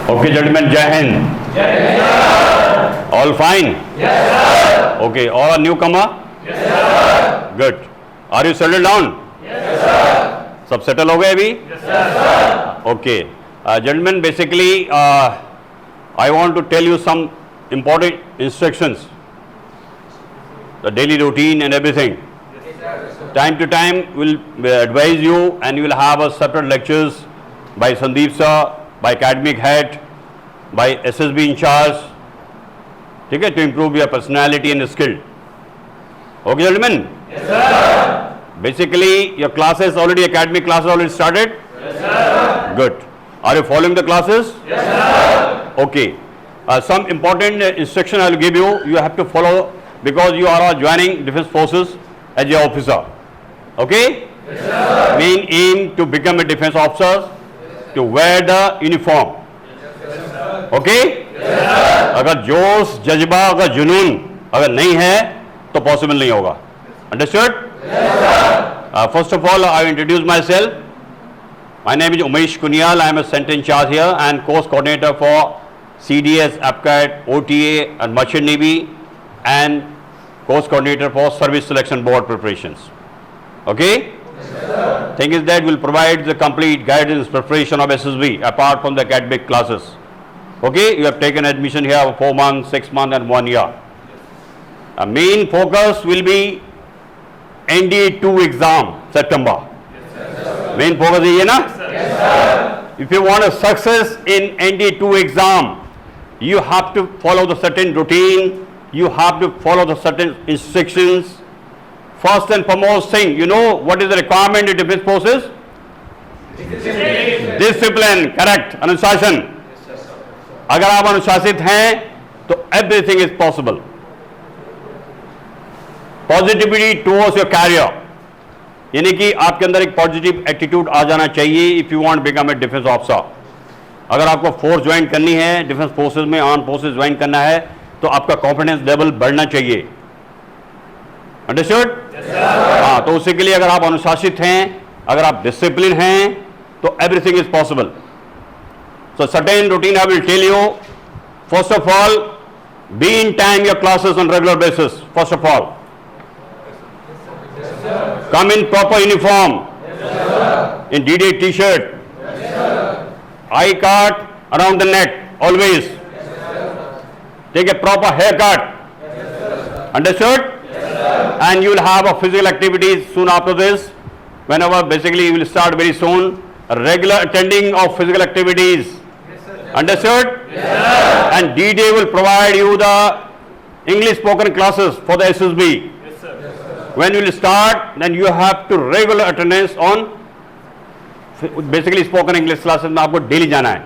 Okay, gentlemen, Jai Hind. Jai Hind. All fine? Yes, sir. Okay, all are newcomer? Yes, sir. Good. Are you settled down? Yes, sir. सब settle हो गए अभी? Yes, sir. Okay. Gentlemen, basically, I want to tell you some important instructions, the daily routine and everything. Yes, sir. Time to time, we'll advise you, and you will have a separate lectures by Sandeep sir, by academic head, by SSB in charge, ठीक है, to improve your personality and skill. Okay, gentlemen? Yes, sir. Basically, your classes already, academic classes already started? Yes, sir. Good. Are you following the classes? Yes, sir. Okay. Some important instruction I will give you, you have to follow because you are all joining defense forces as your officer. Okay? Yes, sir. Main aim to become a defense officer, to wear the uniform. Okay? अगर जोश, जज्बा, अगर जुनून अगर नहीं है तो possible नहीं होगा. Understood? First of all I introduce myself. My name is Umesh Kuniyal. I am a centre in charge here and course coordinator for CDS, APCAT, OTA and Merchant Navy and course coordinator for Service Selection Board preparations. Okay? Thing is that will provide the complete guidance preparation of SSB apart from the academic classes. Okay, you have taken admission here for 4 months, 6 months and 1 year. A main focus will be NDA2 exam, September. Yes, main focus is na? Yes, sir. If you want a success in NDA2 exam, you have to follow the certain routine, you have to follow the certain instructions. First and foremost thing, you know what is the requirement in defense forces? Discipline, correct, अनुशासन. अगर आप अनुशासित हैं तो everything is possible. Positivity towards your career, यानी कि आपके अंदर एक पॉजिटिव एटीट्यूड आ जाना चाहिए if you want become a defence officer. अगर आपको फोर्स ज्वाइन करनी है, डिफेंस फोर्सेज में आर्म फोर्सेज ज्वाइन करना है, तो आपका कॉन्फिडेंस लेवल बढ़ना चाहिए. अंडरस्टूड? हाँ, तो उसी के लिए अगर आप अनुशासित हैं, अगर आप डिसिप्लिन हैं, तो everything is possible. So certain routine I will tell you. First of all, be in time your classes on regular basis. First of all, come in proper uniform. In D-Day T-shirt. Eye card around the neck always. Take a proper haircut. Understood? And you will have a physical activities soon after this. Whenever basically you will start very soon. A regular attending of physical activities. Understood? Yes. And D-Day will provide you the English spoken classes for the SSB. Yes, sir. When you will start, then you have to regular attendance on basically spoken English classes में आपको daily जाना है.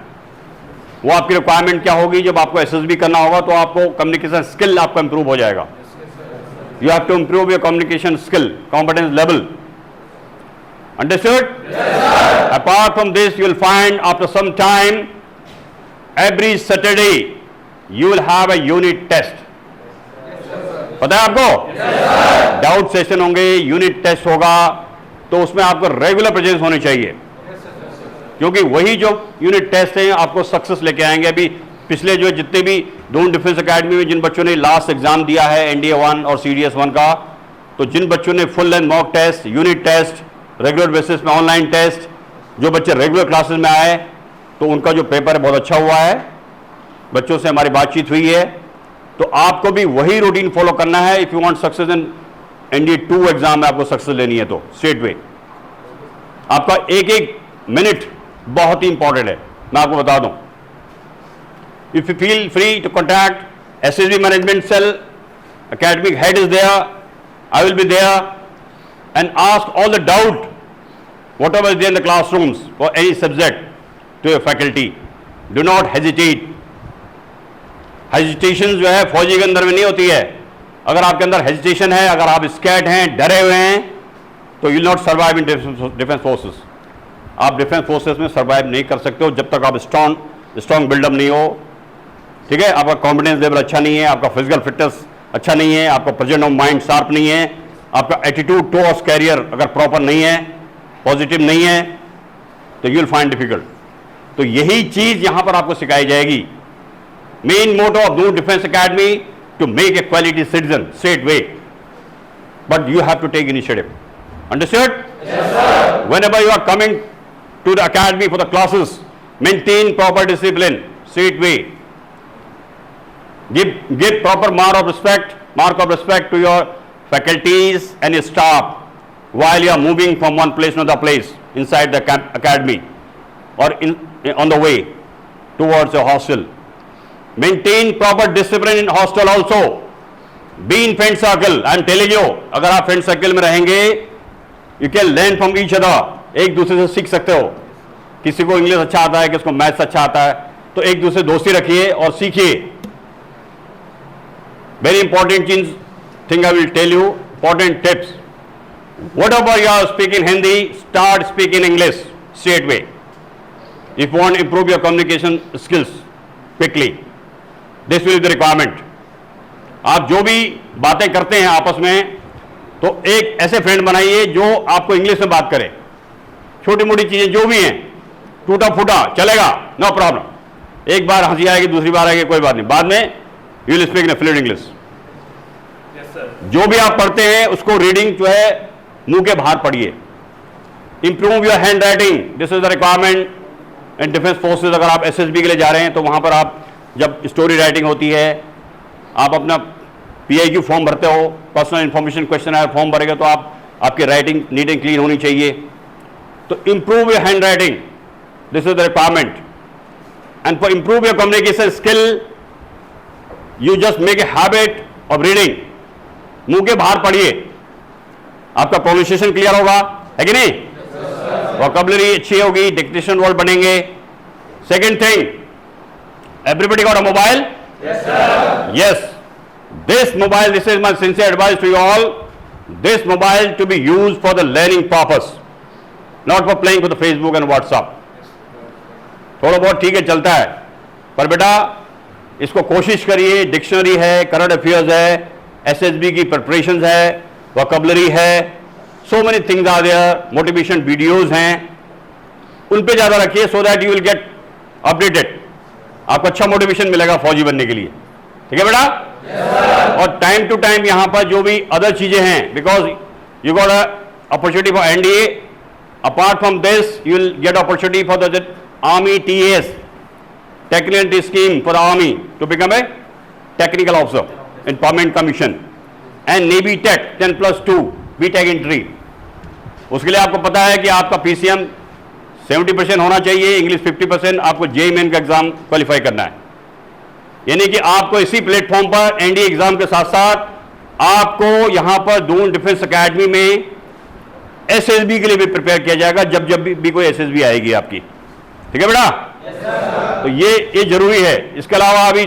वो आपकी requirement क्या होगी? जब आपको SSB करना होगा तो आपको कम्युनिकेशन स्किल आपका इंप्रूव हो जाएगा. You have to improve your communication skill, competence level. Understood? Yes, sir. Apart from this, you will find after some time, every Saturday you will have a unit test. पता है आपको? Doubt session होंगे, unit test होगा, तो उसमें आपको regular presence होनी चाहिए, क्योंकि वही जो यूनिट टेस्ट हैं आपको सक्सेस लेके आएंगे. अभी पिछले जो जितने भी दोनों डिफेंस एकेडमी में जिन बच्चों ने लास्ट एग्जाम दिया है NDA1 और CDS1 का, तो जिन बच्चों ने full length mock test, unit test, regular basis में ऑनलाइन टेस्ट, जो बच्चे रेगुलर क्लासेस में आए तो उनका जो पेपर है बहुत अच्छा हुआ है. बच्चों से हमारी बातचीत हुई है. तो आपको भी वही रूटीन फॉलो करना है if you want success in NDA2 exam में. आपको सक्सेस लेनी है तो स्ट्रेट वे आपका एक एक मिनट बहुत ही इंपॉर्टेंट है. मैं आपको बता दूं, if you feel free to contact SSB management cell, academic head is there, I will be there, and ask all the doubt whatever is there in the classrooms for any subject to your faculty. Do not hesitate. Hesitation जो है फौजी के अंदर में नहीं होती है. अगर आपके अंदर हेजिटेशन है, अगर आप स्कैर्ड हैं, डरे हुए हैं, तो you will not survive in defence forces. आप डिफेंस फोर्सेस में सर्वाइव नहीं कर सकते हो जब तक आप स्ट्रॉन्ग बिल्डअप नहीं हो. ठीक है? आपका कॉन्फिडेंस लेवल अच्छा नहीं है, आपका फिजिकल फिटनेस अच्छा नहीं है, आपका प्रेजेंट ऑफ माइंड शार्प नहीं है, आपका एटीट्यूड टुवर्ड्स कैरियर अगर प्रॉपर नहीं है, पॉजिटिव नहीं है, तो यू विल फाइंड डिफिकल्ट. तो यही चीज यहां पर आपको सिखाई जाएगी. Main motto of Doon defence academy to make a quality citizen straight way, but you have to take initiative. Understood? Yes, sir. Whenever you are coming to the academy for the classes, maintain proper discipline, straight way. Give proper mark of respect to your faculties and your staff while you are moving from one place to another place inside the academy or on the way towards your hostel. Maintain proper discipline in hostel also. Be in friend circle. I am telling you, अगर आप friend circle में रहेंगे, you can learn from each other. एक दूसरे से सीख सकते हो. किसी को इंग्लिश अच्छा आता है, किसी को मैथ्स अच्छा आता है, तो एक दूसरे दोस्ती रखिए और सीखिए. Very important thing I will tell you, important tips. Whatever you are speaking Hindi, start speaking English straight away. If you want to improve your communication skills quickly, this will be the requirement. आप जो भी बातें करते हैं आपस में, तो एक ऐसे फ्रेंड बनाइए जो आपको इंग्लिश में बात करे. छोटी मोटी चीजें जो भी हैं, टूटा फूटा चलेगा, नो प्रॉब्लम. एक बार हंसी आएगी, दूसरी बार आएगी, कोई बात नहीं. बाद में you will speak in fluent English. जो भी आप पढ़ते हैं उसको रीडिंग जो है मुंह के बाहर पढ़िए. Improve your hand writing. This is the requirement in defence forces. अगर आप एसएसबी के लिए जा रहे हैं तो वहां पर आप जब स्टोरी राइटिंग होती है, आप अपना पीआईक्यू फॉर्म भरते हो, पर्सनल इंफॉर्मेशन क्वेश्चन फॉर्म भरेंगे, तो आपकी राइटिंग नीट एंड क्लीन होनी चाहिए. तो improve your hand writing, this is the requirement. And for improve your communication skill, you just make a habit of reading. मुंह के बाहर पढ़िए, आपका प्रोनाउंसिएशन क्लियर होगा, है कि नहीं? वोकैबुलरी अच्छी होगी, डिक्टेशन वर्ड बनेंगे. Second thing, everybody got a mobile? Yes. This mobile, this is my sincere advice to you all. This mobile to be used for the learning purpose, not for playing with the Facebook and WhatsApp. थोड़ा बहुत ठीक है, चलता है, पर बेटा इसको कोशिश करिए. डिक्शनरी है, करंट अफेयर्स है, एसएसबी की प्रिपरेशन है, वोकैबुलरी है, so many things are there, motivation videos हैं, उन पे ज्यादा रखिए, so that you will get updated. आपको अच्छा मोटिवेशन मिलेगा फौजी बनने के लिए. ठीक है बेटा? और टाइम टू टाइम यहां पर जो भी अदर चीजें हैं, because you got opportunity for NDA. Apart from this you will get opportunity for the army TS, technical scheme for the army to become a technical officer in permanent commission, and navy tech 10+2 BTech entry. उसके लिए आपको पता है कि आपका PCM 70% होना चाहिए, English 50%. आपको जेईई मेन का एग्जाम क्वालिफाई करना है. यानी कि आपको इसी प्लेटफॉर्म पर एनडीए एग्जाम के साथ साथ आपको यहां पर दून डिफेंस एकेडमी में एसएसबी के लिए भी प्रिपेयर किया जाएगा, जब भी कोई एसएसबी आएगी आपकी. ठीक है बेटा? तो ये जरूरी है. इसके अलावा अभी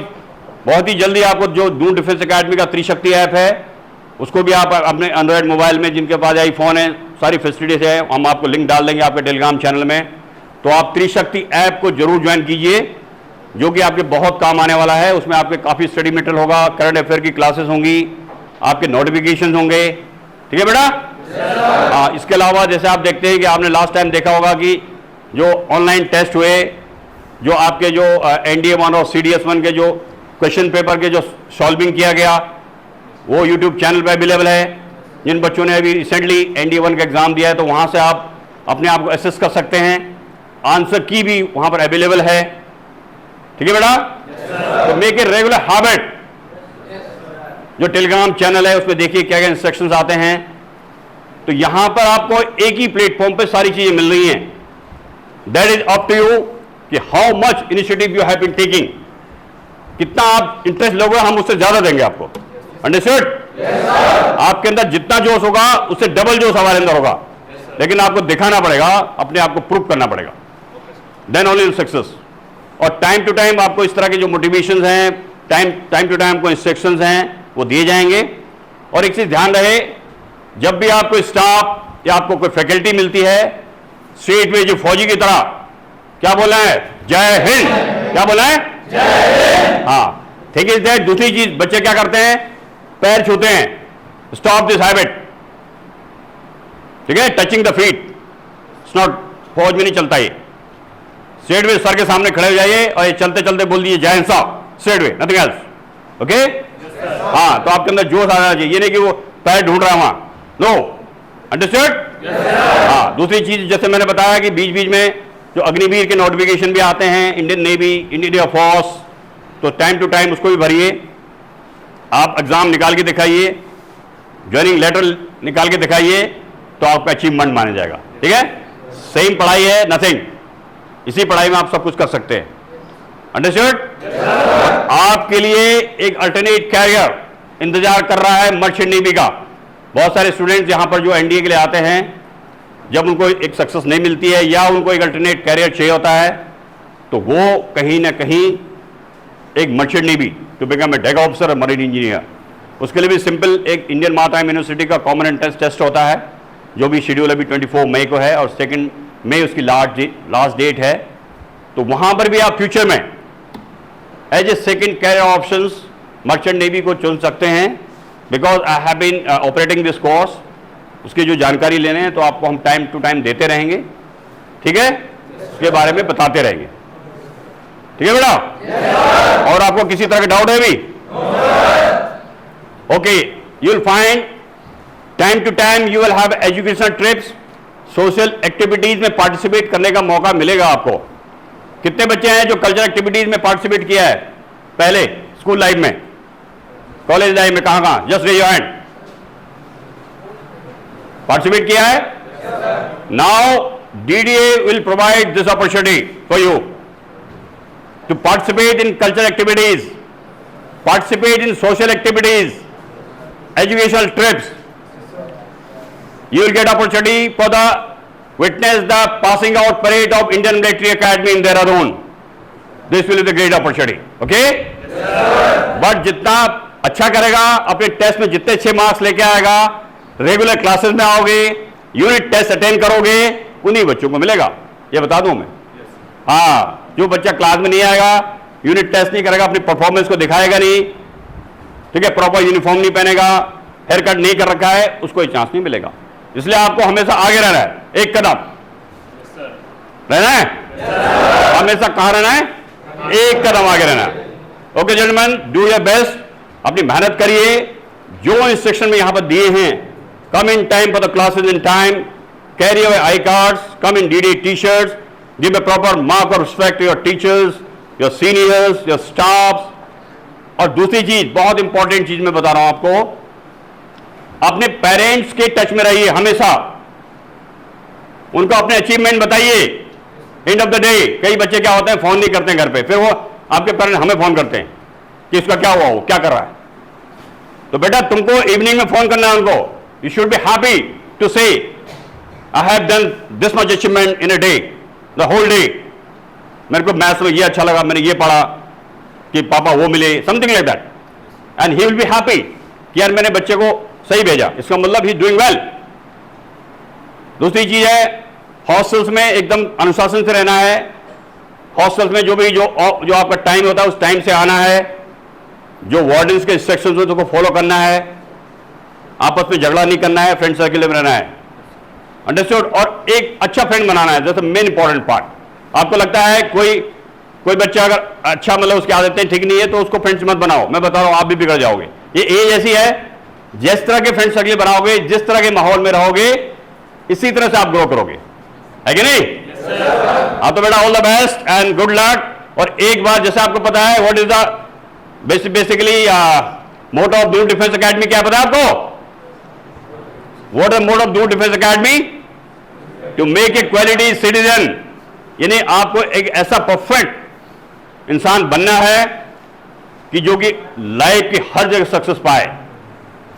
बहुत ही जल्दी आपको जो दून डिफेंस एकेडमी का त्रिशक्ति ऐप है, उसको भी आप अपने एंड्रॉयड मोबाइल में, जिनके पास आईफोन है, सारी फैसिलिटीज है, हम आपको लिंक डाल देंगे आपके टेलीग्राम चैनल में. तो आप त्रिशक्ति ऐप को जरूर ज्वाइन कीजिए, जो कि आपके बहुत काम आने वाला है. उसमें आपके काफ़ी स्टडी मटेरियल होगा, करंट अफेयर की क्लासेस होंगी, आपके नोटिफिकेशन होंगे. ठीक है बेटा? हाँ. इसके अलावा जैसे आप देखते हैं कि आपने लास्ट टाइम देखा होगा कि जो ऑनलाइन टेस्ट हुए, जो आपके जो एनडीए 1 और सीडीएस 1 के जो क्वेश्चन पेपर के जो सॉल्विंग किया गया, वो यूट्यूब चैनल पर अवेलेबल है. जिन बच्चों ने अभी रिसेंटली एनडीए 1 का एग्जाम दिया है, तो वहाँ से आप अपने आप को असेस कर सकते हैं. आंसर की भी वहाँ पर अवेलेबल है. ठीक है बेटा? तो मेक ए रेगुलर हैबिट. जो टेलीग्राम चैनल है उसमें देखिए क्या क्या इंस्ट्रक्शंस आते हैं. तो यहां पर आपको एक ही प्लेटफॉर्म पे सारी चीजें मिल रही हैं. That is up to you कि how much initiative you have been taking. कितना आप इंटरेस्ट लोगे, हम उससे ज्यादा देंगे आपको. अंडरस्टूड? आपके अंदर जितना जोश होगा उससे डबल जोश हमारे अंदर होगा. लेकिन आपको दिखाना पड़ेगा, अपने आप को प्रूव करना पड़ेगा. Then only success. और टाइम टू टाइम आपको इस तरह के जो मोटिवेशंस हैं, टाइम टू टाइम को इंस्ट्रक्शंस हैं, वो दिए जाएंगे. और एक चीज ध्यान रहे, जब भी आपको स्टाफ या आपको कोई फैकल्टी मिलती है, स्ट्रेट वे जो फौजी की तरह क्या बोला है? जय हिंद. क्या बोला है? जय हिंद. हाँ. ठीक है. दैट दूसरी चीज, बच्चे क्या करते हैं? पैर छूते हैं. Stop this habit. ठीक है? Touching the feet it's not, फौज में नहीं चलता ये. स्ट्रेट वे सर के सामने खड़े हो जाइए और ये चलते चलते बोल दीजिए जय हिंद साहब, straight way, nothing else. Okay, हाँ, तो आपके अंदर जोश आना चाहिए, ये नहीं कि वो पैर ढूंढ रहा है वहां, नो, अंडरस्टूड। हाँ, दूसरी चीज जैसे मैंने बताया कि बीच बीच में जो अग्निवीर के नोटिफिकेशन भी आते हैं, इंडियन नेवी, इंडियन एयरफोर्स, तो टाइम टू टाइम उसको भी भरिए। आप एग्जाम निकाल के दिखाइए, ज्वाइनिंग लेटर निकाल के दिखाइए, तो आपका अचीवमेंट माना जाएगा। ठीक है, सेम पढ़ाई है, नथिंग, इसी पढ़ाई में आप सब कुछ कर सकते हैं, अंडरस्टूड। आपके लिए एक अल्टरनेट कैरियर इंतजार कर रहा है मर्चेंट नेवी का। बहुत सारे स्टूडेंट्स यहां पर जो एनडीए के लिए आते हैं, जब उनको एक सक्सेस नहीं मिलती है या उनको एक अल्टरनेट कैरियर चाहिए होता है, तो वो कहीं ना कहीं एक merchant navy to become a deck officer और मरीन इंजीनियर, उसके लिए भी सिंपल एक इंडियन मैरीटाइम यूनिवर्सिटी का कॉमन एंट्रेंस टेस्ट होता है, जो भी शेड्यूल अभी 24 मई को है और 2 मई उसकी लास्ट डेट है। तो वहां पर भी आप फ्यूचर में as a second career options merchant navy को चुन सकते हैं। Because I have been operating this course, उसकी जो जानकारी लेने हैं तो आपको हम टाइम टू टाइम देते रहेंगे, ठीक है, उसके बारे में बताते रहेंगे, ठीक है बेटा। और आपको किसी तरह का डाउट है भी? Okay, you will find time to time you will have educational trips, social activities में पार्टिसिपेट करने का मौका मिलेगा आपको। कितने बच्चे हैं जो कल्चरल एक्टिविटीज में पार्टिसिपेट किया है पहले, स्कूल लाइफ में, कॉलेज लाइफ में, कहां कहां? Just raise your hand. Participate किया है? Now NDA will provide this opportunity for you to participate in cultural activities, participate in social activities, educational trips. You will get opportunity for the witness the passing out parade of Indian Military Academy in Dehradun. This will be the great opportunity. Okay? But जितना अच्छा करेगा, अपने test में जितने अच्छे marks लेके आएगा, regular classes में आओगे, यूनिट टेस्ट अटेंड करोगे, उन्हीं बच्चों को मिलेगा, ये बता दूं मैं। हाँ, जो बच्चा क्लास में नहीं आएगा, यूनिट टेस्ट नहीं करेगा, अपनी परफॉर्मेंस को दिखाएगा नहीं, ठीक है, प्रॉपर यूनिफॉर्म नहीं पहनेगा, हेयर कट नहीं कर रखा है, उसको ये चांस नहीं मिलेगा। इसलिए आपको हमेशा आगे रहना है, एक कदम रहना है, हमेशा कहां रहना है? एक कदम आगे रहना है। Okay gentleman, do your best, अपनी मेहनत करिए, जो इंस्ट्रक्शन में यहां पर दिए हैं, come in time for the classes in time, carry your I cards, come in DD T-shirts, give a proper mark of respect to your teachers, your seniors, your staff. और दूसरी चीज, बहुत important चीज मैं बता रहा हूं आपको, अपने पेरेंट्स के टच में रहिए हमेशा, उनको अपने अचीवमेंट बताइए। एंड ऑफ द डे कई बच्चे क्या होते हैं, फोन नहीं करते हैं घर पे, फिर वो आपके पेरेंट्स हमें फोन करते हैं कि इसका क्या हुआ, वो क्या कर रहा है। तो बेटा तुमको इवनिंग में फोन करना है उनको, you should be happy to say I have done this much achievement in a day, the whole day, मेरे को मैथ्स में ये अच्छा लगा, मैंने ये पढ़ा, कि पापा वो मिले, something like that, and he will be happy कि यार मैंने बच्चे को सही भेजा, इसका मतलब ही डूइंग वेल। दूसरी चीज है, हॉस्टल्स में एकदम अनुशासन से रहना है। हॉस्टल्स में जो आपका टाइम होता है उस टाइम से आना है, जो वार्डन्स के इंस्ट्रक्शंस होते हैं उसको फॉलो करना है, आपस में झगड़ा नहीं करना है, फ्रेंड सर्किल में रहना है, अंडरस्टूड। और एक अच्छा फ्रेंड बनाना है, that's the main important part. आपको लगता है कोई बच्चा अगर अच्छा, मतलब उसकी आदतें ठीक नहीं है, तो उसको फ्रेंड्स मत बनाओ, मैं बता रहा हूं आप भी बिगड़ जाओगे। ये एज ऐसी है, जिस तरह के फ्रेंड सर्किल बनाओगे, जिस तरह के माहौल में रहोगे, इसी तरह से आप ग्रो करोगे, है कि नहीं? हाँ, तो बेटा all the best and good luck. और एक बार जैसे आपको पता है what is the basically motto of new defence academy, क्या पता है आपको? What is motto of new defence academy? To make a quality citizen, यानी आपको एक ऐसा परफेक्ट इंसान बनना है कि जो कि लाइफ की हर जगह सक्सेस पाए।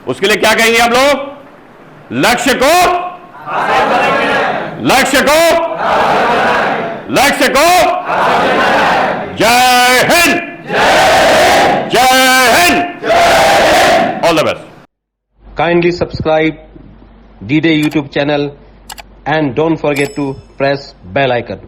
उसके लिए क्या कहेंगे आप लोग? लक्ष्य को जय हिंद, जय Hind, all the best. Kindly subscribe D-Day YouTube channel and don't forget to press bell icon.